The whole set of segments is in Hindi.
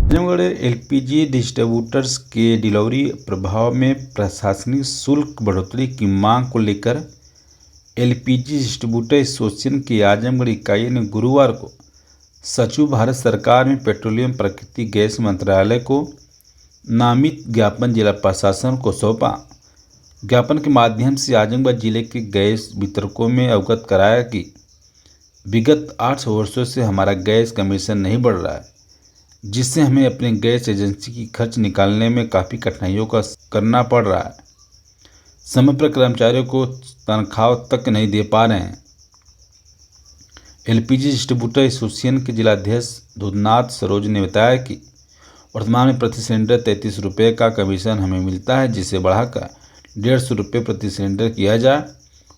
आजमगढ़ एलपीजी डिस्ट्रीब्यूटर्स के डिलीवरी प्रभाव में प्रशासनिक शुल्क बढ़ोतरी की मांग को लेकर एलपीजी डिस्ट्रीब्यूटर एसोसिएशन की आजमगढ़ इकाई ने गुरुवार को सचिव भारत सरकार में पेट्रोलियम प्राकृतिक गैस मंत्रालय को नामित ज्ञापन जिला प्रशासन को सौंपा। ज्ञापन के माध्यम से आजमगढ़ जिले के गैस वितरकों में अवगत कराया कि विगत 8 वर्षों से हमारा गैस कमीशन नहीं बढ़ रहा है, जिससे हमें अपने गैस एजेंसी की खर्च निकालने में काफ़ी कठिनाइयों का करना पड़ रहा है। समय पर कर्मचारियों को तनख्वाह तक नहीं दे पा रहे हैं। एलपीजी डिस्ट्रीब्यूटर एसोसिएशन के जिलाध्यक्ष दुधनाथ सरोज ने बताया कि वर्तमान में प्रति सिलेंडर 33 रुपये का कमीशन हमें मिलता है, जिसे बढ़ाकर 150 रुपये प्रति सिलेंडर किया जाए।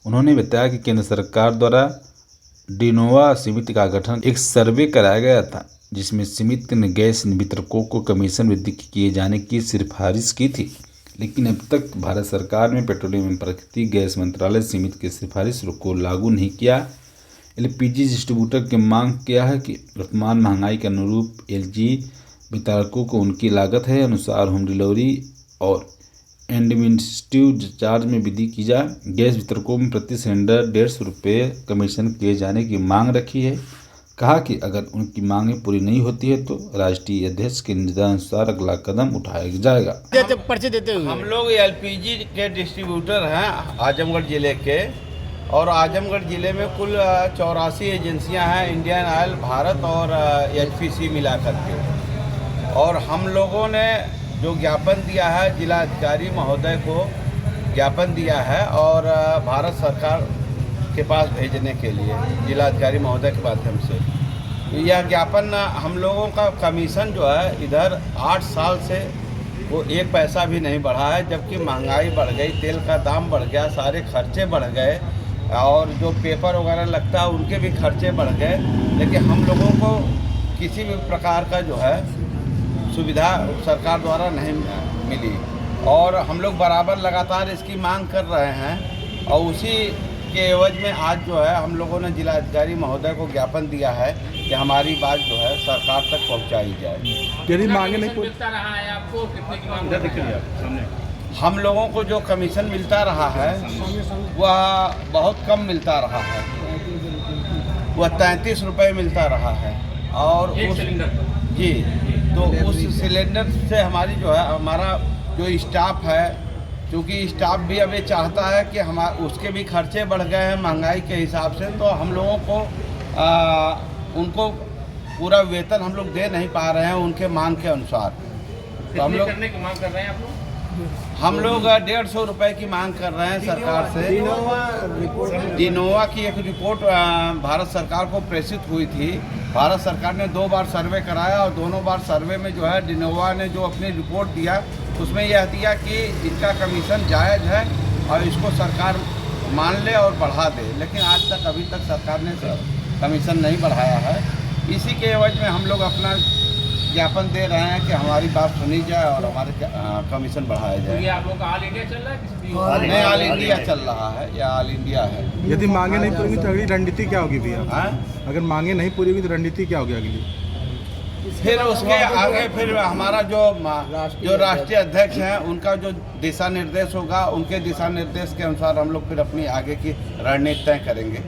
उन्होंने बताया कि केंद्र सरकार द्वारा डिनोवा समिति का गठन एक सर्वे कराया गया था, जिसमें समिति ने गैस वितरकों को कमीशन वृद्धि किए जाने की सिफारिश की थी, लेकिन अब तक भारत सरकार में पेट्रोलियम एवं प्राकृतिक गैस मंत्रालय समिति की सिफारिश को लागू नहीं किया। एलपीजी डिस्ट्रीब्यूटर की मांग किया है कि वर्तमान महंगाई के अनुरूप एलजी वितरकों को उनकी लागत है अनुसार होम डिलीवरी और एडमिनिस्ट्रेटिव चार्ज में वृद्धि की जाए। गैस वितरकों में प्रति सिलेंडर 150 रुपये कमीशन किए जाने की मांग रखी है। कहा कि अगर उनकी मांगें पूरी नहीं होती है तो राष्ट्रीय अध्यक्ष के निर्देशानुसार अगला कदम उठाया जाएगा। हम लोग एलपीजी के डिस्ट्रीब्यूटर हैं आजमगढ़ जिले के, और आजमगढ़ जिले में कुल 84 एजेंसियां हैं, इंडियन ऑयल, भारत और एचपीसी मिलाकर के। और हम लोगों ने जो ज्ञापन दिया है जिलाधिकारी महोदय को ज्ञापन दिया है और भारत सरकार के पास भेजने के लिए जिलाधिकारी महोदय के माध्यम से यह ज्ञापन हम लोगों का कमीशन जो है इधर 8 साल से वो 1 पैसा भी नहीं बढ़ा है, जबकि महंगाई बढ़ गई, तेल का दाम बढ़ गया, सारे खर्चे बढ़ गए और जो पेपर वगैरह लगता है उनके भी खर्चे बढ़ गए, लेकिन हम लोगों को किसी भी प्रकार का जो है सुविधा सरकार द्वारा नहीं मिली और हम लोग बराबर लगातार इसकी मांग कर रहे हैं। और उसी के एवज में आज जो है हम लोगों ने जिलाधिकारी महोदय को ज्ञापन दिया है कि हमारी बात जो है सरकार तक पहुंचाई जाए। यदि मांगे नहीं मिलता रहा है आपको कितने की मांग? हम लोगों को जो कमीशन मिलता रहा है वह बहुत कम मिलता रहा है, वह 33 रुपये मिलता रहा है। और उस जी तो उस सिलेंडर से हमारी जो है हमारा जो स्टाफ है, क्योंकि स्टाफ भी अब ये चाहता है कि उसके भी खर्चे बढ़ गए हैं महंगाई के हिसाब से, तो हम लोगों को उनको पूरा वेतन हम लोग दे नहीं पा रहे हैं उनके मांग के अनुसार। तो हम लोग करने की मांग कर रहे हैं। हम लोग 150 रुपये की मांग कर रहे हैं सरकार से। डिनोवा की एक रिपोर्ट भारत सरकार को प्रेषित हुई थी। भारत सरकार ने 2 बार सर्वे कराया और दोनों बार सर्वे में जो है डिनोवा ने जो अपनी रिपोर्ट दिया उसमें यह दिया कि इनका कमीशन जायज़ है और इसको सरकार मान ले और बढ़ा दे, लेकिन आज तक अभी तक सरकार ने कमीशन नहीं बढ़ाया है। इसी के एवज में हम लोग अपना ज्ञापन दे रहे हैं कि हमारी बात सुनी जाए और हमारे कमीशन बढ़ाया जाए। ये आप लोग का ऑल इंडिया चल रहा है किसी नहीं, ऑल इंडिया चल रहा है या ऑल इंडिया है। यदि मांगे नहीं पूरी तो अगली रणनीति क्या होगी भैया? अगर मांगे नहीं पूरी होगी तो रणनीति क्या होगी अगली? फिर उसके आगे फिर हमारा जो राष्ट्रीय अध्यक्ष हैं उनका जो दिशा निर्देश होगा, उनके दिशा निर्देश के अनुसार हम लोग फिर अपनी आगे की रणनीति तय करेंगे।